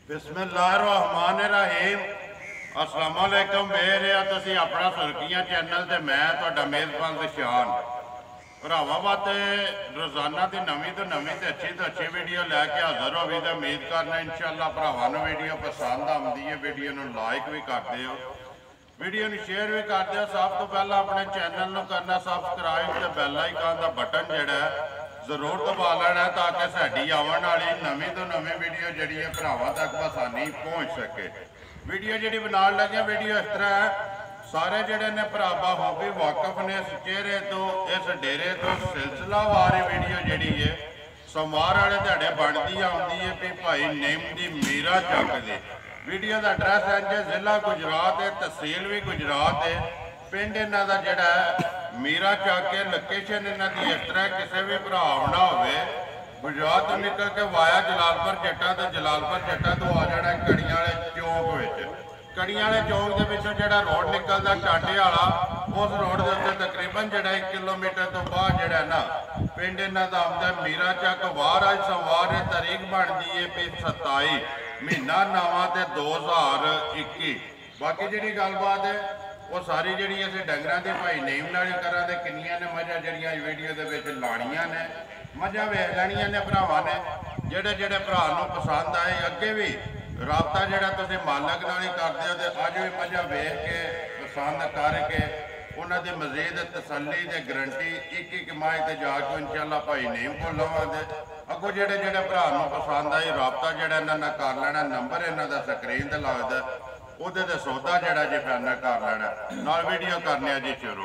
बिस्मिल्लाहिर्रहमानिर्रहीम। अस्सलाम वालेकुम। मेरे तुसीं अपना सुर्खियां चैनल ते मैं तुहाडा मेज़बान ज़शान भरावां वास्ते रोज़ाना की नवीं तो अच्छी वीडियो लैके हाज़र हो भी तो उम्मीद करना इंशाअल्लाह भरावां नूं वीडियो पसंद आउंदी है। वीडियो नूं लाइक भी करते हो, वीडियो नूं शेयर भी करते हो। सब तो पहला अपने चैनल नूं करना सबसक्राइब ते बैल आइकन का बटन जिहड़ा जरूर दबा लेना ताकि साडी आने वाली नवीं तो नवीं वीडियो जी है भरावां तक आसानी पहुँच सके। वीडियो जी बना लगे वीडियो इस तरह है, सारे जोड़े ने भरा बाहूबी वाकफ ने इस चेहरे तो इस डेरे तो सिलसिलावार वीडियो जी है सोमवार वाले दिहाड़े बनती आती है भी भाई नीम की मीरा चक दी। वीडियो का एड्रैस है जी जिला गुजरात है, तहसील भी गुजरात है, पिंड इन्हों का जोड़ा है मीरा चक के। लोकेशन इन्हों की इस तरह किसी भी भरा आना हो गुजरात तो निकल के वाया जलालपुर जट्टा तो जलालपुर जट्टा तो आ जाना कड़ियां वाले चौक। कड़ियां वाले चौक के पिछों जो रोड निकलता टाटे वाला उस रोड के उत्ते तकरीबन जो 1 किलोमीटर तो बाद जोड़ा ना पिंड इन्हों का आंदा मीरा चक। वार अज सोमवार तारीख बनती है भी 27 महीना नवा तो 2021। बाकी जी गलबात है वो सारी जी अस डंगर के भाई नीम नाल करा दे किनिया ने मझा जड़िया वीडियो के लानिया ने मझा वेख लैनिया ने भरावां ने जेड़े जेड़े भरा पसंद आए अगे भी राबता जोड़ा तुम मालक नाल ही करते हो तो अज भी मझा वेख के पसंद करके उन्होंने मजीद तसली ते गारंटी एक माह से जाके इंशाअल्लाह भाई नीम को लवांगे। अगों जेड़े जेड़े भरा पसंद आई राबता जोड़ा इन्होंने कर लेना, नंबर इन्हों का स्क्रीन पर लगता ਉਹਦੇ ਤੇ सौदा जड़ा जी फाइनल कर लेना। नाल वीडियो करने जी शुरू।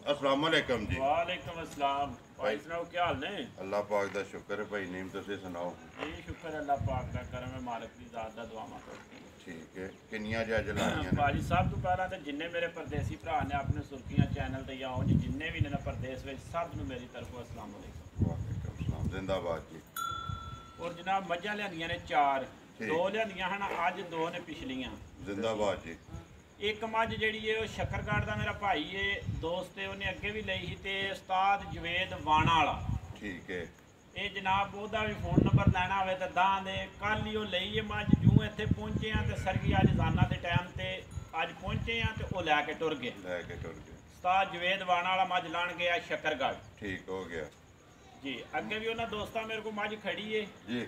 अस्सलाम वालेकुम जी। वालेकुम अस्सलाम। भाई सुनाओ क्या हाल ने? अल्लाह पाक दा शुक्र है भाई नीम तुसीं सुनाओ। जी शुक्र अल्लाह पाक दा करम है, मालिक दी ज़ात दा दुआवां करते हैं। ठीक है, किन्नियां जज लानियां ने भाजी सब तो पहला तो जिन्ने मेरे परदेसी भरा ने अपने सुर्खियां चैनल ते आओ जी जिन्ने भी ने परदेस विच सब नूं मेरी तरफों अस्सलाम वालेकुम। वालेकुम सलाम, जिंदाबाद जी। और जनाब मझां लियांदियां ने 4, 2 लियांदियां हन अज, 2 ने पिछलियां। जिंदाबाद जी। एक मझ जी है शक्करगढ़ का मेरा भाई है दोस्त है, उन्हें अगे भी लई तो उस्ताद जवेद वाणा वाला। ठीक है, ये जनाब वह भी फोन नंबर लैना हो तो दां दे कल ही लई है मझ। जूँ इतने पहुंचे हैं तो सरगी अज जाना के टाइम से अज पहुंचे हैं तो वह लैके टुर गए। उस्ताद जवेद वाणा वाला मझ लाण गया शक्करगढ़। ठीक हो गया जी। अगे भी उन्होंने दोस्तों मेरे को मझ खड़ी है,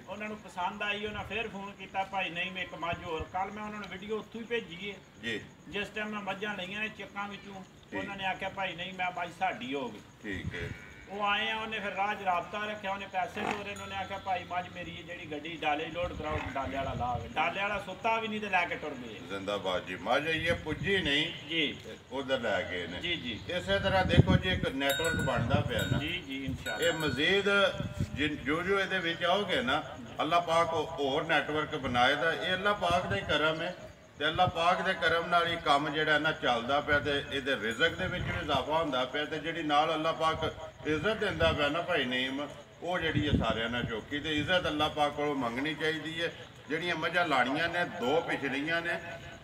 उन्होंने पसंद आई, उन्हें फिर फोन किया भाई नहीं मैं एक मझ होर। कल मैं उन्होंने वीडियो उत्थों ही भेजी है जिस टाइम मैं मझां लईआं ने चक्कां विचों। उन्होंने आख्या भाई नहीं मैं मझ साडी हो गई। ठीक है, वो आए हैं, उन्हें फिर राज राबता रखा, उन्हें पैसे तोरे। उन्होंने आख्या भाई मझ मेरी जी गड्डी डाले लोड कराओ, डाले वाला ला गए। डाले वाला सुता भी नहीं तो लैके टुर गए। जिंदाबाद जी। मझ ये पुजी नहीं जी उधर लै गए ने। जी जी। इस तरह देखो जी एक नेटवर्क बनता पाया ना जी जी इंशाअल्लाह। ये मजीद जो जो ये आओगे ना अल्लाह पाक होर नेटवर्क बनाए दा, ये अल्लाह पाक का ही करम है। तो अल्लाह पाक के करम नाल ही काम जिहड़ा ना चलदा पिया ते इहदे रिज़क दे विच भी इजाफा हुंदा पिया ते जिहड़ी नाल अल्लाह पाक इज्जत दिंदा पिया ना भाई नीम वो जिहड़ी है सारियां नाल चौकी ते इज्जत अल्लाह पाक कोलों मंगनी चाहिदी है। जिहड़ियां मझां लाणियां ने 2 पिछलियां ने,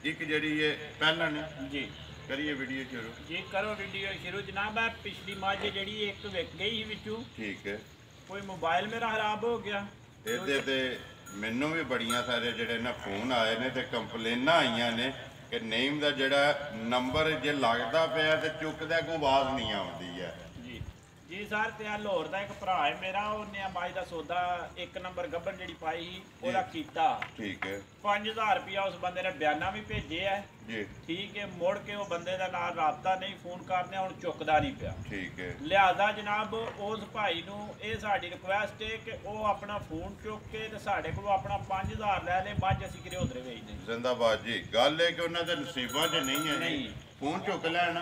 एक जिहड़ी है पहला ने। जी करिए वीडियो शुरू जी। करो वीडियो शुरू जनाब। है पिछली मझ जिहड़ी एक विक गई विचों। ठीक है, कोई मोबाइल मेरा खराब हो गया। ਇਹਦੇ ਤੇ ਮੈਨੂੰ ਵੀ ਬੜੀਆਂ ਸਾਰੇ ਜਿਹੜੇ ਨਾ ਫੋਨ ਆਏ ਨੇ ਤੇ ਕੰਪਲੇਨਾਂ ਆਈਆਂ ਨੇ ਕਿ ਨੀਮ ਦਾ ਜਿਹੜਾ ਨੰਬਰ ਜੇ ਲੱਗਦਾ ਪਿਆ ਤੇ ਚੁੱਕਦਾ ਕੋਈ ਆਵਾਜ਼ ਨਹੀਂ ਆਉਂਦੀ ਹੈ। ਜੀ ਜੀ ਸਰ ਤੇ ਆ ਲਾਹੌਰ ਦਾ ਇੱਕ ਭਰਾ ਹੈ ਮੇਰਾ, ਉਹਨੇ ਮਾਈ ਦਾ ਸੌਦਾ 1 ਨੰਬਰ ਗੱਬਰ ਜਿਹੜੀ ਪਾਈ ਸੀ ਉਹਦਾ ਕੀਤਾ। ਠੀਕ ਹੈ, 5000 रुपया उस बंदे ने बयाना भी भेजे है जी। ठीक है, मुड़ के वो बंदे का नाल राबता नहीं, फोन करने हुण चुकदा नहीं पिया। ठीक है, लिहाजा जनाब उस भाई नूं ये साडी रिक्वेस्ट है कि वो अपना फोन चुक के ते साडे कोलों अपना 5000 लै ले, मझ असीं किरे उधरे भेजने। जिंदाबाद जी। गल है कि उन्होंने नसीबां च नहीं है नहीं फोन चुक लैन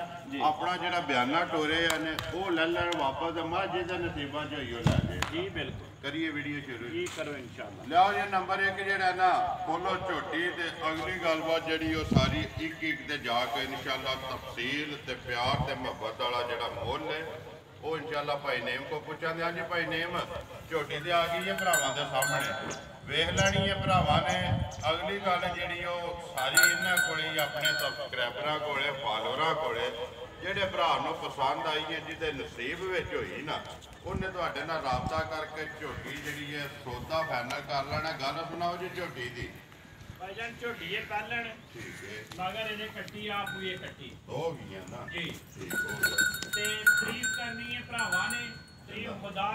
अपना जो बयाना टोरे ने वो लै लैन वापस, मझ जिहदे नसीबां च होई लै दे। जी बिल्कुल। करिए वीडियो शुरू जी करो इंशाअल्लाह। लियाओ जी नंबर 1 जिहड़ा ना खोलो झोटी ते अगली गलबात जिहड़ी वो सारी एक एक ते जाके इंशाअल्लाह तफसील ते प्यार ते मुहब्बत वाला जिहड़ा मुल है वो इंशाअल्लाह भाई नेम को पुछांगे। हाँ जी भाई नेम झोटी ते आ गई है भरावां दे सामने, वेख लैनी है भरावां ने। अगली गल जिहड़ी वो सारी इन्हां कोले अपने सबसक्राइबरां कोले फॉलोअरां कोले ਜਿਹੜੇ ਭਰਾ ਨੂੰ ਪਸੰਦ ਆਈ ਹੈ, ਜਿਹਦੇ ਨਸੀਬ ਵਿੱਚ ਹੋਈ ਨਾ, ਉਹਨੇ ਤੁਹਾਡੇ ਨਾਲ ਰਾਬਤਾ ਕਰਕੇ ਝੋਟੀ ਜਿਹੜੀ ਹੈ ਸੌਦਾ ਫਾਈਨਲ ਕਰ ਲੈਣਾ। ਗੱਲ ਸੁਣਾਓ ਜੀ ਝੋਟੀ ਦੀ। ਭਾਈਜਾਨ ਝੋਟੀ ਇਹ ਪਹਿਲਣ ਠੀਕ ਹੈ, ਮਗਰ ਇਹਨੇ ਕੱਟੀ ਆਪ ਵੀ ਇਹ ਕੱਟੀ ਹੋ ਗਈਆਂ ਨਾ ਜੀ। ਠੀਕ ਹੋ ਗਿਆ। ਤੇ ਤਰੀਫ ਕਰਨੀ ਹੈ ਭਰਾਵਾਂ ਨੇ, ਤਰੀਫ ਖੁਦਾ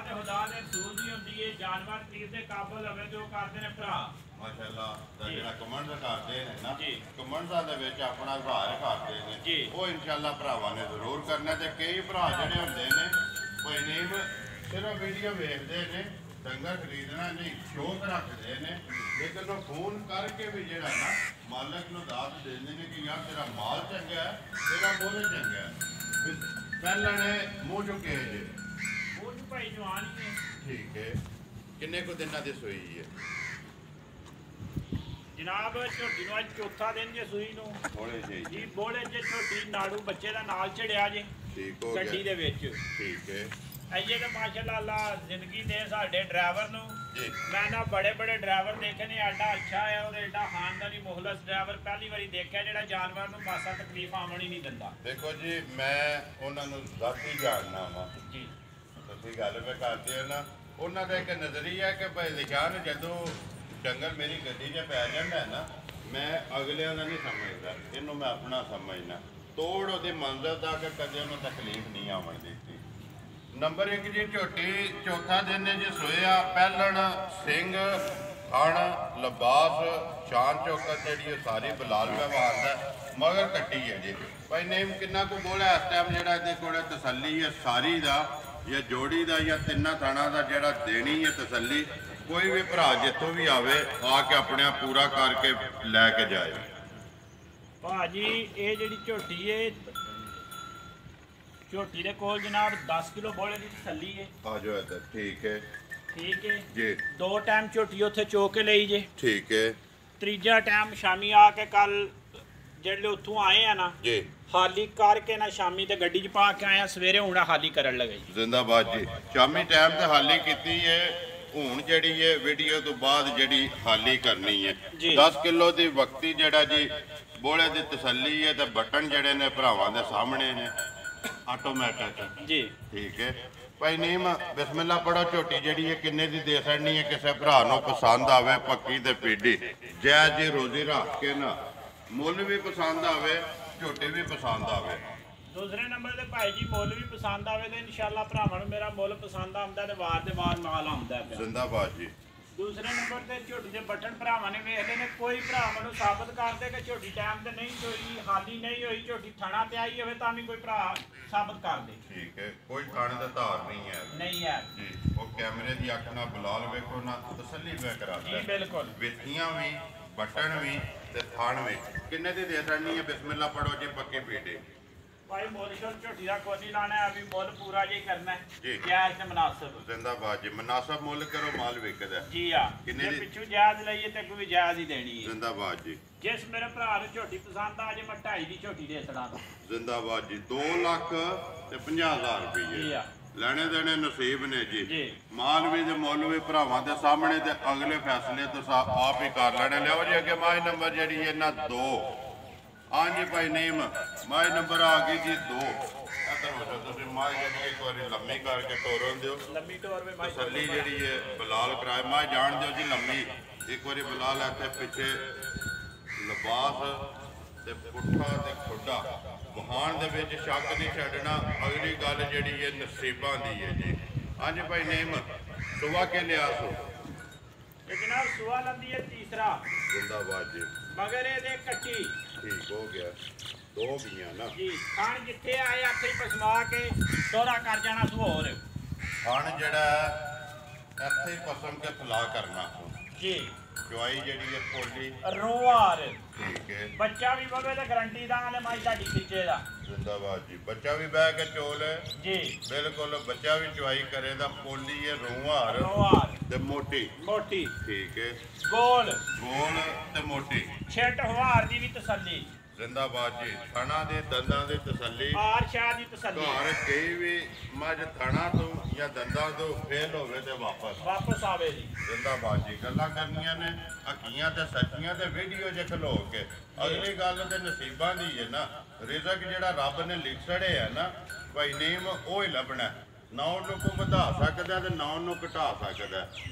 ਦੇ ਰਸੂਲ ਦੀ ਹੁੰਦੀ ਹੈ। ਜਾਨਵਰ ਤਰੀਫ ਦੇ ਕਾਬਲ ਹੋਵੇ ਤੇ ਉਹ ਕਰਦੇ ਨੇ ਭਰਾ। ਮਾਸ਼ਾਅੱਲਾ ਦਾ ਜਿਹੜਾ ਕਮੈਂਟ ਕਰਦੇ ਨੇ ਨਾ, ਜੀ। ਕਮੈਂਟਾਂ ਦੇ ਵਿੱਚ ਆਪਣਾ ਇਜ਼ਹਾਰ ਕਰਦੇ ਨੇ, ਜੀ। ਉਹ ਇਨਸ਼ਾਅੱਲਾ ਭਰਾਵਾਂ ਨੇ ਜ਼ਰੂਰ ਕਰਨਾ। ਤੇ ਕਈ ਭਰਾ ਜਿਹੜੇ ਹੁੰਦੇ ਨੇ ਭਾਈ ਨੀਮ ਸਿਰਫ ਵੀਡੀਓ ਵੇਖਦੇ ਨੇ, ਡੰਗਰ ਖਰੀਦਣਾ ਨਹੀਂ, ਸ਼ੌਕ ਰੱਖਦੇ ਨੇ, ਲੇਕਿਨ ਉਹ ਫੋਨ ਕਰਕੇ ਵੀ ਜਿਹੜਾ ਨਾ ਮਾਲਕ ਨੂੰ ਦਾਤ ਦਿੰਦੇ ਨੇ ਕਿ ਯਾਰ ਤੇਰਾ ਮਾਲ ਚੰਗਾ ਹੈ, ਤੇਰਾ ਮੁੱਲ ਚੰਗਾ ਹੈ। ਪਹਿਲਾਂ ਨੇ ਮੂੰਹ ਚੁੱਕੇ ਜੇ ਉਹ ਜੀ ਭਾਈ ਜਵਾਨ ਹੀ ਹੈ। ਠੀਕ ਹੈ, ਕਿੰਨੇ ਕੁ ਦਿਨਾਂ ਦੀ ਸੂਈ ਹੈ ਜਨਾਬ? ਝੋਟੀ ਨੂੰ ਅੱਜ ਚੌਥਾ ਦਿਨ ਜੇ ਸੂਈ ਨੂੰ। ਥੋੜੇ ਜਿਹੇ ਜੀ ਬੋਲੇ ਜੇ ਝੋਟੀ ਨਾੜੂ ਬੱਚੇ ਦਾ ਨਾਲ ਚੜਿਆ ਜੇ ਠੀਕ ਹੋ ਗੱਡੀ ਗਿਆ। ਦੇ ਵਿੱਚ। ਠੀਕ ਹੈ ਅਜੇ ਤਾਂ ਮਾਸ਼ਾਅੱਲਾ ਅੱਲਾ ਜ਼ਿੰਦਗੀ ਦੇ ਸਾਡੇ ਡਰਾਈਵਰ ਨੂੰ, ਜੀ। ਮੈਂ ਨਾ ਬੜੇ ਡਰਾਈਵਰ ਦੇਖੇ ਨੇ, ਐਡਾ ਅੱਛਾ ਹੈ ਔਰ ਐਡਾ ਖਾਨਦਾਨੀ ਮੁਖਲਸ ਡਰਾਈਵਰ ਪਹਿਲੀ ਵਾਰੀ ਦੇਖਿਆ ਜਿਹੜਾ ਜਾਨਵਰ ਨੂੰ ਮਾਸਾ ਤਕਲੀਫ ਆਉਣ ਹੀ ਨਹੀਂ ਦਿੰਦਾ। ਦੇਖੋ ਜੀ, ਮੈਂ ਉਹਨਾਂ ਨੂੰ ਜ਼ਾਤੀ ਜਾਣਨਾ ਵਾ ਜੀ। ਤੁਸੀਂ ਗੱਲ ਵੀ ਕਰਦੇ ਹੋ ਨਾ, ਉਹਨਾਂ ਦਾ ਇੱਕ ਨਜ਼ਰੀਆ ਕਿ ਭਾਈ ਦਿਖਾਨ ਜਦੋਂ ਡੰਗਰ ਮੇਰੀ ਗੱਡੀ 'ਚ ਪੈ ਜਾਂਦਾ ਨਾ, ਮੈਂ ਅਗਲਿਆਂ ਦਾ ਨਹੀਂ ਸਮਝਦਾ, ਇਹਨੂੰ ਮੈਂ ਆਪਣਾ ਸਮਝਣਾ। ਤੋੜ ਉਹਦੀ ਮੰਜ਼ਿਲ ਦਾ ਕਿ ਕਦੇ ਉਹਨੂੰ ਤਕਲੀਫ ਨਹੀਂ ਆਉਣ ਦਿੱਤੀ। ਨੰਬਰ 1 ਜੀ, ਝੋਟੀ ਚੌਥਾ ਦਿਨ ਨੇ ਜੀ ਸੋਇਆ। ਪਹਿਲਣ ਸਿੰਘ ਹਣ ਲਿਬਾਸ ਸ਼ਾਨ ਚੌਕਤ ਜਿਹੜੀ ਉਹ ਸਾਰੀ ਬਲਾਲ ਵਿਵਹਾਰ ਦਾ ਮਗਰ ਕੱਟੀ ਹੈ ਜੀ। ਭਾਈ ਨੇਮ ਕਿੰਨਾ ਕੁ ਬੋਲਿਆ ਇਸ ਟਾਈਮ ਜਿਹੜਾ ਇਹਦੇ ਕੋਲ ਤਸੱਲੀ ਹੈ ਸਾਰੀ ਦਾ ਜਾਂ ਜੋੜੀ ਦਾ ਜਾਂ ਤਿੰਨਾਂ ਥਾਣਾ ਦਾ ਜਿਹੜਾ ਦੇਣੀ ਹੈ ਤਸੱਲੀ। ਕੋਈ ਵੀ ਭਰਾ ਜਿੱਥੋਂ ਵੀ ਆਵੇ ਆ ਕੇ ਆਪਣੇ ਆਪ ਪੂਰਾ ਕਰਕੇ ਲੈ ਕੇ ਜਾਏ। ਭਾਜੀ ਇਹ ਜਿਹੜੀ ਝੋਟੀ ਹੈ, ਝੋਟੀ ਦੇ ਕੋਲ ਜਨਾਬ 10 ਕਿਲੋ ਬੋਲੇ ਦੀ ਤਸੱਲੀ ਹੈ। ਆ ਜਾਓ ਇੱਧਰ। ਠੀਕ ਹੈ ਠੀਕ ਹੈ ਜੀ। 2 ਟਾਈਮ ਝੋਟੀ ਉੱਥੇ ਚੋ ਕੇ ਲਈ ਜੇ। ਠੀਕ ਹੈ ਤੀਜਾ ਟਾਈਮ ਸ਼ਾਮੀ ਆ ਕੇ ਕੱਲ ਜਿਹੜੇ ਉੱਥੋਂ ਆਏ ਆ ਨਾ ਜੀ, ਹਾਲੀ ਕਰਕੇ ਨਾ ਸ਼ਾਮੀ ਤੇ ਗੱਡੀ 'ਚ ਪਾ ਕੇ ਆਇਆ, ਸਵੇਰੇ ਹੁਣ ਹਾਲੀ ਕਰਨ ਲੱਗੇ ਜੀ। ਜ਼ਿੰਦਾਬਾਦ ਜੀ। ਸ਼ਾਮੀ ਟਾਈਮ ਤੇ ਹਾਲੀ ਕੀਤੀ ਹੈ, ਹੁਣ ਜਿਹੜੀ ਹੈ ਵੀਡੀਓ ਤੋਂ ਬਾਅਦ ਜਿਹੜੀ ਹਾਲੀ ਕਰਨੀ ਹੈ। ਜੀ। 10 ਕਿਲੋ ਦੀ ਵਕਤੀ ਜਿਹੜਾ ਜੀ ਬੋਲੇ ਦੀ ਤਸੱਲੀ ਹੈ ਤੇ ਬਟਨ ਜਿਹੜੇ ਨੇ ਭਰਾਵਾਂ ਦੇ ਸਾਹਮਣੇ ਨੇ ਆਟੋਮੈਟਿਕ ਜੀ। ਠੀਕ ਹੈ ਭਾਈ ਨੀਮ ਬਿਸਮਿਲ੍ਲਾ ਪੜੋ। ਝੋਟੀ ਜਿਹੜੀ ਹੈ ਕਿੰਨੇ ਦੀ ਦੇ ਸਕਣੀ ਹੈ? ਕਿਸੇ ਭਰਾ ਨੂੰ ਪਸੰਦ ਆਵੇ ਪੱਕੀ ਤੇ ਪੀੜੀ ਜੈ ਜੀ ਰੋਜ਼ੀ ਰੱਖ ਕੇ ਨਾ, ਮੁੱਲ ਵੀ ਪਸੰਦ ਆਵੇ, ਝੋਟੀ ਵੀ ਪਸੰਦ ਆਵੇ। ਦੂਸਰੇ ਨੰਬਰ ਤੇ ਭਾਈ ਜੀ ਮੁੱਲ ਵੀ ਪਸੰਦ ਆਵੇ ਤੇ ਇਨਸ਼ਾਅੱਲਾ ਭਰਾਵਾਂ ਨੂੰ ਮੇਰਾ ਮੁੱਲ ਪਸੰਦ ਆਉਂਦਾ ਤੇ ਵਾਰ ਦੇ ਵਾਰ ਮਾਲ ਆਉਂਦਾ ਪਿਆ। ਜ਼ਿੰਦਾਬਾਦ ਜੀ। ਦੂਸਰੇ ਨੰਬਰ ਤੇ ਝੋਟੀ ਦੇ ਬਟਨ ਭਰਾਵਾਂ ਨੇ ਵੇਖਦੇ ਨੇ, ਕੋਈ ਭਰਾ ਮੈਨੂੰ ਸਾਬਤ ਕਰ ਦੇ ਕਿ ਝੋਟੀ ਟਾਈਮ ਤੇ ਨਹੀਂ ਹੋਈ, ਹਾਲੀ ਨਹੀਂ ਹੋਈ, ਝੋਟੀ ਥਣਾ ਤੇ ਆਈ ਹੋਵੇ ਤਾਂ ਵੀ ਕੋਈ ਭਰਾ ਸਾਬਤ ਕਰ ਦੇ। ਠੀਕ ਹੈ, ਕੋਈ ਥਾਣੇ ਦਾ ਧਾਰ ਨਹੀਂ ਹੈ ਨਹੀਂ ਹੈ ਜੀ। ਉਹ ਕੈਮਰੇ ਦੀ ਅੱਖ ਨਾਲ ਬਲਾਲ ਵੇਖੋ ਨਾ, ਤਸੱਲੀ ਵੇ ਕਰਾਤਾ ਜੀ। ਬਿਲਕੁਲ। ਵੇਖੀਆਂ ਵੀ, ਬਟਨ ਵੀ ਤੇ ਥਣ ਵੀ। ਕਿੰਨੇ ਦੀ ਦੇ ਸਕਣੀ ਹੈ? ਬਿਸਮਿਲ੍ਲਾ ਪੜੋ ਜੀ। ਪੱਕੇ ਪੀੜੇ ਭਾਈ ਮੁੱਲ ਸ਼ੁੱਲ ਝੋਟੀ ਦਾ ਕੋਈ ਨਹੀਂ ਲਾਣਾ, ਅਭੀ ਮੁੱਲ ਪੂਰਾ ਜੀ ਕਰਨਾ ਹੈ ਜੀ। ਜਾਇਜ਼ ਤੇ ਮੁਨਾਸਬ। ਜ਼ਿੰਦਾਬਾਦ ਜੀ। ਮੁਨਾਸਬ ਮੁੱਲ ਕਰੋ, ਮਾਲ ਵਿਕਦਾ ਜੀ ਆ। ਕਿੰਨੇ ਜੇ ਦੀ? ਪਿੱਛੋਂ ਜਾਇਜ਼ ਲਈਏ ਤੇ ਕੋਈ ਜਾਇਜ਼ ਹੀ ਦੇਣੀ ਹੈ। ਜ਼ਿੰਦਾਬਾਦ ਜੀ। ਜਿਸ ਮੇਰੇ ਭਰਾ ਨੂੰ ਝੋਟੀ ਪਸੰਦ ਆ ਜੇ ਮੈਂ 2.5 ਦੀ ਝੋਟੀ ਦੇ ਛੜਾ ਦਾ। ਜ਼ਿੰਦਾਬਾਦ ਜੀ। 2,50,000 ਜੀ ਰੁਪਏ ਆ। ਲੈਣੇ ਦੇਣੇ ਨਸੀਬ ਨੇ ਜੀ। ਜੀ। ਮਾਲ ਵੀ ਤੇ ਮੁੱਲ ਵੀ ਭਰਾਵਾਂ ਦੇ ਸਾਹਮਣੇ ਤੇ ਅਗਲੇ ਫੈਸਲੇ ਤੁਸੀਂ ਆਪ ਹੀ ਕਰ ਲੈਣੇ। ਲਿਆਓ ਜੀ ਅੱਗੇ ਮਾਈ ਨੰਬਰ ਜਿਹੜੀ ਇਹਨਾਂ 2। ਹਾਂਜੀ ਭਾਈ ਨੀਮ ਮਾਈ ਨੰਬਰ ਆ ਗਈ ਜੀ 2। ਇੱਧਰ ਹੋ ਜਾਓ ਤੁਸੀਂ। ਮਾਈ ਜਿਹੜੀ ਇੱਕ ਵਾਰੀ ਲੰਮੀ ਕਰਕੇ ਤੋਰਨ ਦਿਓ, ਲੰਮੀ ਟੋਰ ਵਿੱਚ ਮਾਈ ਤਸੱਲੀ ਜਿਹੜੀ ਹੈ ਬਲਾਲ ਕਰਾਏ। ਮਾਈ ਜਾਣ ਦਿਓ ਜੀ ਲੰਮੀ। ਇੱਕ ਵਾਰੀ ਬਲਾਲ ਇੱਥੇ ਪਿੱਛੇ ਲਿਬਾਸ ਤੇ ਪੁੱਠਾ ਤੇ ਖੁੱਡਾ ਵਹਾਣ ਦੇ ਵਿੱਚ ਸ਼ੱਕ ਨਹੀਂ ਛੱਡਣਾ। ਅਗਲੀ ਗੱਲ ਜਿਹੜੀ ਹੈ ਨਸੀਬਾਂ ਦੀ ਹੈ ਜੀ। ਹਾਂਜੀ ਭਾਈ ਨੇਮ ਸੁਬਾ ਕੇ ਲਿਆ ਸੋ। ਇਹ ਜਨਾਬ ਸੁਆ ਲੰਦੀ ਹੈ ਤੀਸਰਾ। ਜ਼ਿੰਦਾਬਾਦ ਜੀ। ਮਗਰ ਇਹਦੇ ਕੱਟੀ ਠੀਕ ਹੋ ਗਿਆ। 2 ਗਈਆਂ ਨਾ ਜੀ। ਖਾਣ ਜਿੱਥੇ ਆਏ ਆਪੇ ਹੀ ਪਸਮਾ ਕੇ ਦੋਹਰਾ ਕਰ ਜਾਣਾ ਸੂ ਹੋਰ ਖਾਣ ਜਿਹੜਾ ਇੱਥੇ ਹੀ ਪਸਮ ਕੇ ਫਲਾ ਕਰਨਾ ਜੀ। ਚੁਆਈ ਜਿਹੜੀ ਹੈ ਪੋਲੀ ਰੋਵਾਰ ਠੀਕ ਹੈ। ਬੱਚਾ ਵੀ ਬਵੇ ਤੇ ਗਰੰਟੀ ਦਾਂਗੇ ਮਾਈ ਤੁਹਾਡੀ ਖਿੱਚੇ ਦਾ। ਜ਼ਿੰਦਾਬਾਦ ਜੀ। ਬੱਚਾ ਵੀ ਬਹਿ ਕੇ ਚੋਲ ਜੀ। ਬਿਲਕੁਲ ਬੱਚਾ ਵੀ ਚੁਆਈ ਕਰੇ ਦਾ। ਪੋਲੀ ਹੈ ਰੂਹਾਰ ਰੋਵਾਰ ਤੇ ਮੋਟੀ ਮੋਟੀ ਠੀਕ ਹੈ। ਗੋਲ ਗੋਲ ਤੇ ਮੋਟੀ ਛਿੱਟ ਹਵਾਰ ਦੀ ਵੀ ਤਸੱਲੀ। ਜ਼ਿੰਦਾਬਾਦ ਜੀ। ਥਣਾ ਦੇ ਦੰਦਾਂ ਦੀ ਤਸੱਲੀ, ਆਰ ਸ਼ਾਹ ਦੀ ਤਸੱਲੀ। ਘਰ ਕਈ ਵੀ ਮੱਝ ਥਣਾ ਤੋਂ ਜਾਂ ਦੰਦਾਂ ਤੋਂ ਫੇਲ ਹੋਵੇ ਤੇ ਵਾਪਸ ਆਵੇ ਜੀ। ਜ਼ਿੰਦਾਬਾਦ ਜੀ। ਗੱਲਾਂ ਕਰਨੀਆਂ ਨੇ ਹਕੀਆਂ ਤੇ ਸੱਚੀਆਂ ਤੇ ਵੀਡੀਓ 'ਚ ਖਲੋ ਕੇ। ਅਗਲੀ ਗੱਲ ਤੇ ਨਸੀਬਾਂ ਦੀ ਹੈ ਨਾ, ਰਿਜ਼ਕ ਜਿਹੜਾ ਰੱਬ ਨੇ ਲਿਖ ਛੜਿਆ ਨਾ ਭਾਈ ਨੇਮ ਉਹ ਹੀ ਲੱਭਣਾ। ਨਾ ਉਹਨੂੰ ਕੋ ਵਧਾ ਸਕਦਾ ਤੇ ਨਾ ਉਹਨੂੰ ਘਟਾ ਸਕਦਾ।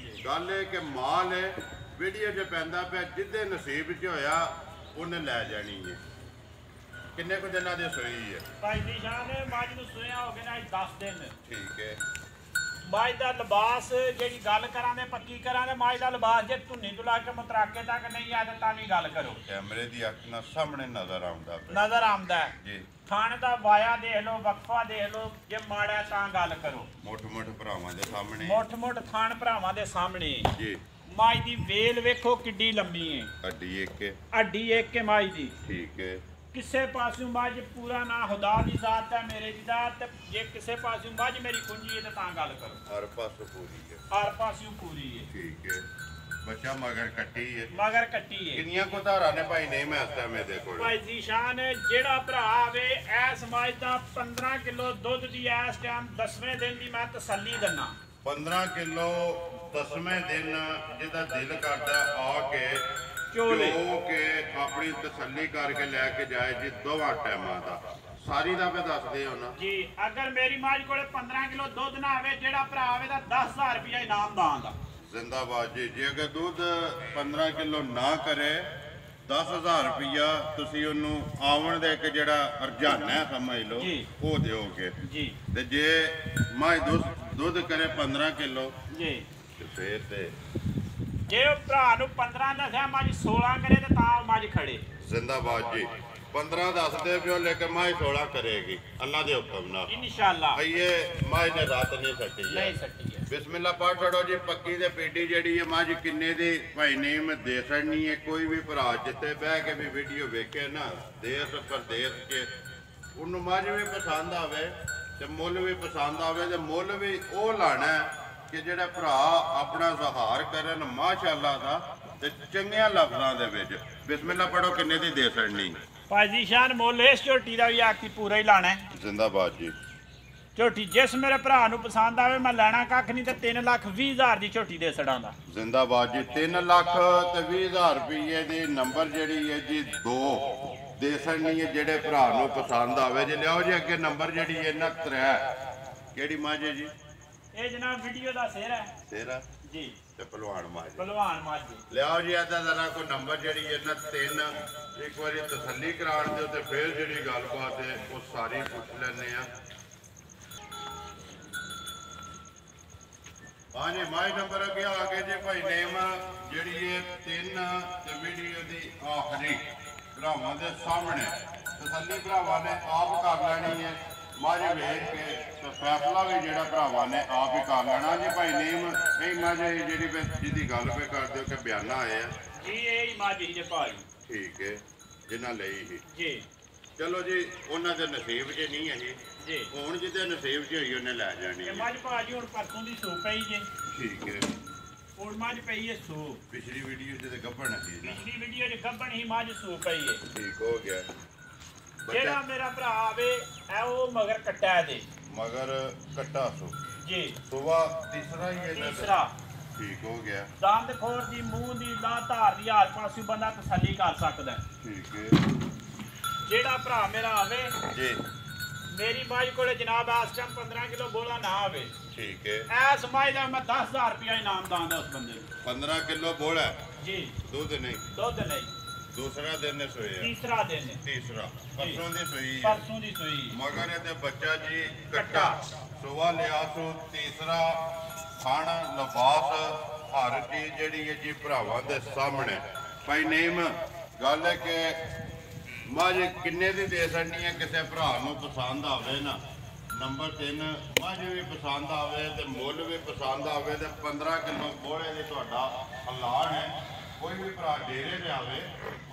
ਗੱਲ ਇਹ ਕਿ ਮਾਲ ਹੈ ਵੀਡੀਓ 'ਚ ਪੈਂਦਾ ਪਿਆ, ਜਿੱਦੇ ਨਸੀਬ 'ਚ ਹੋਇਆ ਉਹਨੇ ਲੈ ਜਾਣੀ ਹੈ। ਕਿੰਨੇ ਕੁ ਦਿਨਾਂ ਦੀ ਸੋਈ ਹੈ ਭਾਈ ਜੀ ਸ਼ਾਹ ਨੇ ਮੱਝ ਨੂੰ ਸੁਣਿਆ ਹੋ ਗਏ ਨਾ 10 ਦਿਨ। ਠੀਕ ਹੈ। ਮੱਝ ਦਾ ਲਿਬਾਸ ਜਿਹੜੀ ਗੱਲ ਕਰਾਂਗੇ ਪੱਕੀ ਕਰਾਂਗੇ, ਮੱਝ ਦਾ ਲਿਬਾਸ ਜੇ ਧੁੰਨੀ ਤੋਂ ਲਾ ਕੇ ਮਤਰਾਕੇ ਤੱਕ ਨਹੀਂ ਆਇਆ ਤਾਂ ਵੀ ਗੱਲ ਕਰੋ। ਕੈਮਰੇ ਦੀ ਅੱਖ ਨਾਲ ਸਾਹਮਣੇ ਨਜ਼ਰ ਆਉਂਦਾ ਨਜ਼ਰ ਆਉਂਦਾ ਜੀ। ਥਣ ਦਾ ਵਾਇਆ ਦੇਖ ਲਓ, ਵਕਫਾ ਦੇਖ ਲਓ, ਜੇ ਮਾੜਾ ਤਾਂ ਗੱਲ ਕਰੋ। ਮੁੱਠ ਭਰਾਵਾਂ ਦੇ ਸਾਹਮਣੇ, ਮੁੱਠ ਥਣ ਭਰਾਵਾਂ ਦੇ ਸਾਹਮਣੇ ਜੀ। ਮੱਝ ਦੀ ਵੇਲ ਵੇਖੋ ਕਿੱਡੀ ਲੰਮੀ ਹੈ, ਅੱਡੀ ਇੱਕ ਕੇ ਮੱਝ ਦੀ। ਠੀਕ ਹੈ। ਕਿਸੇ ਪਾਸਿਓਂ ਮੱਝ ਪੂਰਾ ਨਾ ਖੁਦਾ ਦੀ ਜ਼ਾਤ ਹੈ, ਮੇਰੇ ਦੀ ਜ਼ਾਤ। ਜੇ ਕਿਸੇ ਪਾਸਿਓਂ ਮੱਝ ਮੇਰੀ ਕੁੰਜੀ ਹੈ ਤਾਂ ਗੱਲ ਕਰੋ। ਹਰ ਪਾਸੋਂ ਪੂਰੀ ਹੈ, ਹਰ ਪਾਸਿਓਂ ਪੂਰੀ ਹੈ। ਠੀਕ ਹੈ। ਬੱਚਾ ਮਗਰ ਕੱਟੀ ਹੈ, ਕਿੰਨੀਆਂ ਕੋ ਧਾਰਾਂ ਨੇ ਭਾਈ ਨਹੀਂ ਮੈਂ ਇਸ ਟਾਈਮ ਇਹਦੇ ਕੋਲ। ਭਾਈ ਜ਼ੀਸ਼ਾਨ ਜਿਹੜਾ ਭਰਾ ਆਵੇ ਐਸ ਮੱਝ ਦਾ 15 ਕਿਲੋ ਦੁੱਧ ਦੀ ਇਸ ਟਾਈਮ 10ਵੇਂ ਦਿਨ ਦੀ ਮੈਂ ਤਸੱਲੀ ਦਿੰਨਾ। 15 ਕਿਲੋ 10ਵੇਂ ਦਿਨ ਜਿਹਦਾ ਦਿਲ ਕਰਦਾ ਆ ਕੇ ਚੋ ਕੇ ਆਪਣੀ ਤਸੱਲੀ ਕਰਕੇ ਲੈ ਕੇ ਜਾਏ ਜੀ। ਦੋਵਾਂ ਟਾਈਮਾਂ ਦਾ ਸਾਰੀ ਦਾ ਵੀ ਦੱਸਦੇ ਹੋ ਨਾ ਜੀ। ਅਗਰ ਮੇਰੀ ਮੱਝ ਕੋਲੇ 15 ਕਿਲੋ ਦੁੱਧ ਨਾ ਆਵੇ, ਜਿਹੜਾ ਭਰਾ ਆਵੇ ਤਾਂ 10,000 ਰੁਪਇਆ ਇਨਾਮ ਦਾਂ ਦਾ। ਜ਼ਿੰਦਾਬਾਦ ਜੀ। ਜੇ ਅਗਰ ਦੁੱਧ 15 ਕਿਲੋ ਨਾ ਕਰੇ 10,000 ਰੁਪਇਆ ਤੁਸੀਂ ਉਹਨੂੰ ਆਵਣ ਦੇ ਕੇ ਜਿਹੜਾ ਰੁਝਾਨਾ ਸਮਝ ਲਓ ਉਹ ਦਿਓਗੇ ਜੀ। ਤੇ ਜੇ ਮੱਝ ਦੁੱਧ ਕਰੇ 15 ਕਿਲੋ ਜੀ ਤੇ ਫੇਰ ਤੇ ਜੇ ਭਰਾ ਨੂੰ 15 ਦੱਸਿਆ ਮੱਝ 16 ਕਰੇ ਤੇ ਤਾਂ ਮੱਝ ਖੜੇ। ਜ਼ਿੰਦਾਬਾਦ ਜੀ। 15 ਦੱਸਦੇ ਪਿਓ ਲੇਕਿਨ ਮੱਝ 16 ਕਰੇਗੀ ਅੱਲਾ ਦੇ ਹੁਕਮ ਨਾਲ ਇਨਸ਼ਾਅੱਲਾ। ਇਹ ਮੱਝ ਨੇ ਰਾਤ ਨਹੀਂ ਸੱਟੀ ਹੈ। ਬਿਸਮਿਲ੍ਲਾ ਪਾਠ ਛੜੋ ਜੀ। ਪੱਕੀ ਤੇ ਪੇਟੀ ਜਿਹੜੀ ਹੈ ਮੱਝ ਕਿੰਨੇ ਦੀ ਭਾਈ ਨੇਮ ਦੇ ਛੜਨੀ ਹੈ। ਕੋਈ ਵੀ ਭਰਾ ਜਿੱਤੇ ਬਹਿ ਕੇ ਵੀ ਵੀਡੀਓ ਵੇਖੇ ਨਾ ਦੇਸ਼ ਪ੍ਰਦੇਸ਼ ਕੇ ਉਹਨੂੰ ਮੱਝ ਵੀ ਪਸੰਦ ਆਵੇ ਤੇ ਮੁੱਲ ਵੀ ਪਸੰਦ ਆਵੇ ਤੇ ਮੁੱਲ ਵੀ ਉਹ ਲਾਣਾ ਕਿ ਜਿਹੜਾ ਭਰਾ ਆਪਣਾ ਜ਼ਹਾਰ ਕਰਨ ਮਾਸ਼ਾਅੱਲਾ ਦਾ ਤੇ ਚੰਗਿਆਂ ਲਫ਼ਜ਼ਾਂ ਦੇ ਵਿੱਚ। ਬਿਸਮਿਲ੍ਲਾ ਪੜੋ ਕਿੰਨੇ ਦੀ ਦੇ ਛੜਨੀ। ਭਾਈ ਜ਼ੀਸ਼ਾਨ ਮੁੱਲ ਇਸ ਝੋਟੀ ਦਾ ਵੀ ਆਖੀ ਪੂਰਾ ਹੀ ਲਾਣਾ। ਜ਼ਿੰਦਾਬਾਦ ਜੀ। ਝੋਟੀ ਜਿਸ ਮੇਰੇ ਭਰਾ ਨੂੰ ਪਸੰਦ ਆਵੇ ਮੈਂ ਲੈਣਾ ਕੱਖ ਨਹੀਂ ਤੇ 3,20,000 ਦੀ ਝੋਟੀ ਦੇ ਛੜਾਂ ਦਾ। ਜ਼ਿੰਦਾਬਾਦ ਜੀ। 3,20,000 ਰੁਪਏ ਦੀ ਨੰਬਰ ਜਿਹੜੀ ਹੈ ਜੀ 2 ਦੇ ਛੜਨੀ ਹੈ ਜਿਹੜੇ ਭਰਾ ਨੂੰ ਪਸੰਦ ਆਵੇ ਜੀ। ਲਿਆਓ ਜੀ ਅੱਗੇ ਨੰਬਰ ਜਿਹੜੀ ਹੈ ਨਾ 3। ਕਿਹੜੀ ਮੱਝ ਹੈ ਜੀ? ਇਹ ਜਨਾਬ ਵੀਡੀਓ ਦਾ ਸਿਰ ਹੈ। ਸਿਰ ਜੀ ਤੇ ਪਹਿਲਵਾਨ ਮੱਝ। ਪਹਿਲਵਾਨ ਮੱਝ। ਲਿਆਓ ਜੀ ਇਹਦਾ ਜ਼ਰਾ ਕੋਈ ਨੰਬਰ ਜਿਹੜੀ ਹੈ ਨਾ 3 ਇੱਕ ਵਾਰੀ ਤਸੱਲੀ ਕਰਾਉਣ ਦਿਓ ਤੇ ਫਿਰ ਜਿਹੜੀ ਗੱਲਬਾਤ ਹੈ ਉਹ ਸਾਰੀ ਪੁੱਛ ਲੈਣੇ ਆ। ਹਾਂਜੀ ਮਾਈ ਨੰਬਰ ਅੱਗੇ ਆ ਕੇ ਜੇ ਭਾਈ ਨੇਮ ਜਿਹੜੀ ਇਹ 3 ਤੇ ਵੀਡੀਓ ਦੀ ਆਖਰੀ ਭਰਾਵਾਂ ਦੇ ਸਾਹਮਣੇ ਤਸੱਲੀ ਭਰਾਵਾਂ ਨੇ ਆਪ ਕਰ ਲੈਣੀ ਹੈ। ਮੱਝ ਵੇਖ ਕੇ ਤੇ ਫੈਸਲਾ ਵੀ ਜਿਹੜਾ ਭਰਾਵਾਂ ਨੇ ਆਪ ਹੀ ਕਰ ਲੈਣਾ ਜੀ। ਭਾਈ ਨੇਮ ਇਹ ਮੱਝ ਜਿਹੜੀ ਜਿਹਦੀ ਗੱਲ ਪੇ ਕਰਦੇ ਹੋ ਕਿ ਬਿਆਨਾ ਆਏ ਆ ਜੀ। ਇਹ ਮੱਝ ਹੀ ਜੇ ਭਾਈ। ਠੀਕ ਹੈ ਜਿਨ੍ਹਾਂ ਲਈ ਹੀ ਜੀ। ਚਲੋ ਜੀ ਉਹਨਾਂ ਦੇ ਨਸੀਬ 'ਚ ਨਹੀਂ ਹੈ ਜੀ। ਹੁਣ ਜਿਹਦੇ ਨਸੀਬ 'ਚ ਹੋਈ ਉਹਨੇ ਲੈ ਜਾਣੀ ਹੈ। ਮੱਝ ਭਾਜੀ ਹੁਣ ਪਰਸੋਂ ਦੀ ਸੂ ਪਈ ਜੇ। ਠੀਕ ਹੈ। ਹੁਣ ਮੱਝ ਪਈ ਹੈ ਸੂ। ਪਿਛਲੀ ਵੀਡੀਓ 'ਚ ਤੇ ਗੱਭਣ ਸੀ ਨਾ। ਪਿਛਲੀ ਵੀਡੀਓ 'ਚ ਗੱਭਣ ਹੀ ਮੱਝ ਸੂ ਪਈ ਹੈ। ਠੀਕ ਹੋ ਗਿਆ। ਜਿਹੜਾ ਮੇਰਾ ਭਰਾ ਆਵੇ ਐ ਉਹ ਮਗਰ ਕੱਟਾ ਦੇ ਮਗਰ ਕੱਟਾ ਸੋ ਜੀ। ਸੁਬਾ ਤੀਸਰਾ ਹੀ ਹੈ ਤੀਸਰਾ। ਠੀਕ ਹੋ ਗਿਆ। ਦੰਦ ਖੋਰ ਦੀ ਮੂੰਹ ਦੀ ਲਾ ਧਾਰ ਦੀ ਹਾਰ ਪਾਸੋਂ ਬੰਦਾ ਤਸੱਲੀ ਕਰ ਸਕਦਾ। ਠੀਕ ਹੈ। ਜਿਹੜਾ ਭਰਾ ਮੇਰਾ ਆਵੇ ਜੀ ਮੇਰੀ ਮੱਝ ਕੋਲੇ ਜਨਾਬ ਇਸ ਟਾਈਮ 15 ਕਿਲੋ ਬੋਲਾ ਨਾ ਆਵੇ। ਠੀਕ ਹੈ। ਐਸ ਮੱਝ ਦਾ ਮੈਂ 10,000 ਰੁਪਇਆ ਇਨਾਮ ਦਾਂਦਾ ਉਸ ਬੰਦੇ ਨੂੰ। 15 ਕਿਲੋ ਬੋਲਾ ਜੀ। ਦੁੱਧ ਨਹੀਂ। ਦੁੱਧ ਨਹੀਂ। ਦੂਸਰਾ ਦਿਨ ਸੋਇਆ। ਤੀਸਰਾ ਦਿਨ। ਤੀਸਰਾ ਪਰਸੋਂ ਦੀ ਸੋਈ। ਪਰਸੋਂ ਦੀ ਸੋਈ। ਮਗਰ ਇਹਦੇ ਬੱਚਾ ਜੀ ਕੱਟਾ ਸੁਬਾ ਲਿਆ ਸੋ। ਤੀਸਰਾ ਖਾਣ ਲਿਬਾਸ ਹਰ ਚੀਜ਼ ਜਿਹੜੀ ਹੈ ਜੀ ਭਰਾਵਾਂ ਦੇ ਸਾਹਮਣੇ। ਭਾਈ ਨੇਮ ਗੱਲ ਹੈ ਕਿ ਮੱਝ ਕਿੰਨੇ ਦੀ ਦੇ ਸਕਣੀ ਹੈ ਕਿਸੇ ਭਰਾ ਨੂੰ ਪਸੰਦ ਆਵੇ ਨਾ। ਨੰਬਰ 3 ਮੱਝ ਵੀ ਪਸੰਦ ਆਵੇ ਤੇ ਮੁੱਲ ਵੀ ਪਸੰਦ ਆਵੇ ਤੇ 15 ਕਿਲੋ ਬੋਲੇ ਦੀ ਤੁਹਾਡਾ ਐਲਾਨ ਹੈ। ਕੋਈ ਵੀ ਭਰਾ ਡੇਰੇ ਤੇ ਆਵੇ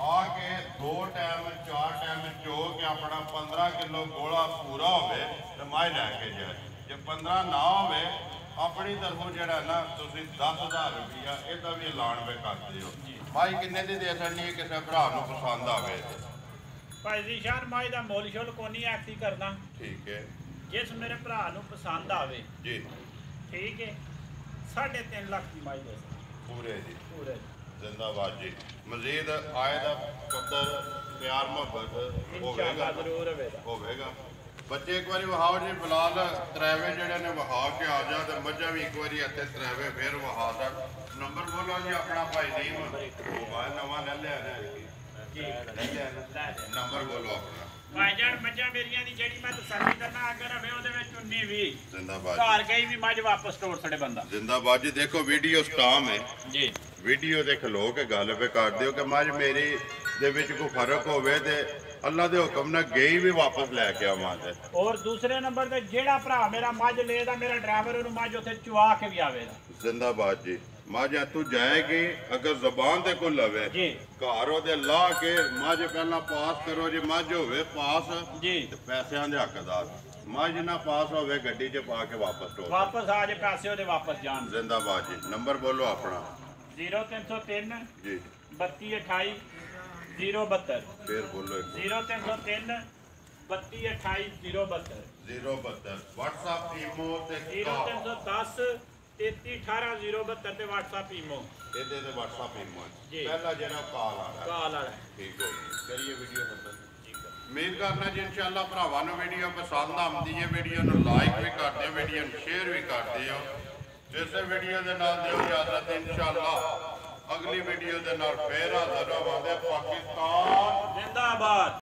ਆ ਕੇ 2 ਟਾਈਮ 4 ਟਾਈਮ ਚੋ ਕੇ ਆਪਣਾ 15 ਕਿਲੋ ਗੋਲਾ ਪੂਰਾ ਹੋਵੇ ਤੇ ਮੱਝ ਲੈ ਕੇ ਜਾਏ। ਜੇ 15 ਨਾ ਹੋਵੇ ਆਪਣੀ ਤਰਫੋਂ ਜਿਹੜਾ ਨਾ ਤੁਸੀਂ 10,000 ਰੁਪਇਆ ਇਹਦਾ ਵੀ ਐਲਾਨ ਵੇ ਕਰਦੇ ਹੋ। ਮੱਝ ਕਿੰਨੇ ਦੀ ਦੇ ਸਕਣੀ ਹੈ ਕਿਸੇ ਭਰਾ ਨੂੰ ਪਸੰਦ ਆਵੇ? ਭਾਈ ਜ਼ੀਸ਼ਾਨ ਮਾਈ ਦਾ ਮੁੱਲ ਸ਼ੁੱਲ ਕੋਨੀ ਐਕਟੀ ਕਰਦਾ। ਠੀਕ ਹੈ। ਜਿਸ ਮੇਰੇ ਭਰਾ ਨੂੰ ਪਸੰਦ ਆਵੇ ਜੀ ਠੀਕ ਹੈ 3.5 ਲੱਖ ਦੀ ਮਾਈ ਦੇ ਪੂਰੇ ਜੀ ਪੂਰੇ। ਜ਼ਿੰਦਾਬਾਦ ਜੀ। ਮਜ਼ੀਦ ਆਏ ਦਾ ਕਦਰ ਪਿਆਰ ਮੁਹੱਬਤ ਇਨਸ਼ਾਅੱਲਾ ਜ਼ਰੂਰ ਹੋਵੇਗਾ। ਬੱਚੇ ਇੱਕ ਵਾਰੀ ਵਹਾਓ ਜੀ ਫਿਲਹਾਲ ਤਰਾਵੇ ਜਿਹੜੇ ਨੇ ਵਹਾ ਕੇ ਆ ਜਾ ਤੇ ਮੱਝਾਂ ਵੀ ਇੱਕ ਵਾਰੀ ਇੱਥੇ ਤਰਾਵੇ ਫਿਰ ਵਹਾ ਦਾ। ਨੰਬਰ ਬੋਲੋ ਜੀ ਆਪਣਾ ਭਾਈ ਨੀਮ ਮੋਬਾਈਲ ਨਵਾਂ ਲੈ ਲਿਆ ਜੀ ਨੰਬਰ ਬੋਲੋ ਆਪਣਾ। ਭਾਈਜਾਨ ਮੱਝਾਂ ਮੇਰੀਆਂ ਦੀ ਜਿਹੜੀ ਮੈਂ ਤਸੱਲੀ ਕਰਨਾ ਅਗਰ ਰਵੇ ਉਹਦੇ ਵਿੱਚ 19 20 ਜ਼ਿੰਦਾਬਾਦ ਘਰ ਗਈ ਵੀ ਮੱਝ ਵਾਪਸ ਤੋੜ ਛੜੇ ਬੰਦਾ। ਜ਼ਿੰਦਾਬਾਦ ਜੀ। ਦੇਖੋ ਵੀਡੀਓ ਸਟਾਮ ਹੈ ਜੀ ਵੀਡੀਓ ਦੇ ਖਲੋ ਕੇ ਗੱਲ ਵੇ ਕਰ ਦਿਓ ਕਿ ਮੱਝ ਮੇਰੀ ਦੇ ਵਿੱਚ ਕੋਈ ਫਰਕ ਹੋਵੇ ਤੇ ਅੱਲਾ ਦੇ ਹੁਕਮ ਨਾਲ ਗਈ ਵੀ ਵਾਪਸ ਲੈ ਕੇ ਆਵਾਂ ਤੇ। ਔਰ ਦੂਸਰੇ ਨੰਬਰ ਤੇ ਜਿਹੜਾ ਭਰਾ ਮੇਰਾ ਮੱਝ ਲੇਦਾ ਮੇਰਾ ਡਰਾਈਵਰ ਉਹਨੂੰ ਮੱਝ ਉੱਥੇ ਚੁਆ ਕੇ ਵੀ ਆਵੇਗਾ। ਜ਼ਿੰਦਾਬਾਦ ਜੀ। ਮੱਝ ਤੂੰ ਜਾਏਗੀ ਅਗਰ ਜ਼ਬਾਨ ਤੇ ਕੋ ਲਵੇ ਜੀ ਘਰ ਉਹਦੇ ਲਾ ਕੇ ਮੱਝ ਪਹਿਲਾਂ ਪਾਸ ਕਰੋ ਜੀ। ਮੱਝ ਹੋਵੇ ਪਾਸ ਜੀ ਤੇ ਪੈਸਿਆਂ ਦੇ ਹੱਕਦਾਰ। ਮੱਝ ਨਾ ਪਾਸ ਹੋਵੇ ਗੱਡੀ 'ਚ ਪਾ ਕੇ ਵਾਪਸ ਟੋਲ ਵਾਪਸ ਆ ਜੇ ਪੈਸੇ ਉਹਦੇ ਵਾਪਸ ਜਾਣ। ਜ਼ਿੰਦਾਬਾਦ ਜੀ। ਨੰਬਰ ਬੋਲੋ ਆਪਣਾ। 0303 ਜੀ 3228 072 ਫੇਰ ਬੋਲੋ 0303 3228 072 072 WhatsApp ਈਮੋ ਤੇ 0310 3318 072 ਤੇ WhatsApp ਈਮੋ ਇਹਦੇ ਤੇ WhatsApp ਈਮੋ ਜੀ। ਪਹਿਲਾ ਜਿਹੜਾ ਕਾਲ ਆ ਰਿਹਾ ਕਾਲ ਵਾਲਾ ਠੀਕ ਹੋ ਗਈ। ਕਰੀਏ ਵੀਡੀਓ ਖਤਮ। ਉਮੀਦ ਕਰਨਾ ਜੀ ਇਨਸ਼ਾਅੱਲਾ ਭਰਾਵਾਂ ਨੂੰ ਵੀਡੀਓ ਪਸੰਦ ਆਉਂਦੀ ਹੈ। ਵੀਡੀਓ ਨੂੰ ਲਾਈਕ ਵੀ ਕਰਦੇ ਹੋ ਵੀਡੀਓ ਨੂੰ ਸ਼ੇਅਰ ਵੀ ਕਰਦੇ ਹੋ। ਇਸੇ ਵੀਡੀਓ ਦੇ ਨਾਲ ਦਿਓ ਇਜਾਜ਼ਤ ਇਨਸ਼ਾਅੱਲਾ ਅਗਲੀ ਵੀਡੀਓ ਦੇ ਨਾਲ ਫੇਰ ਹਾਜ਼ਰ ਹੋਵਾਂਗੇ। ਪਾਕਿਸਤਾਨ ਜ਼ਿੰਦਾਬਾਦ।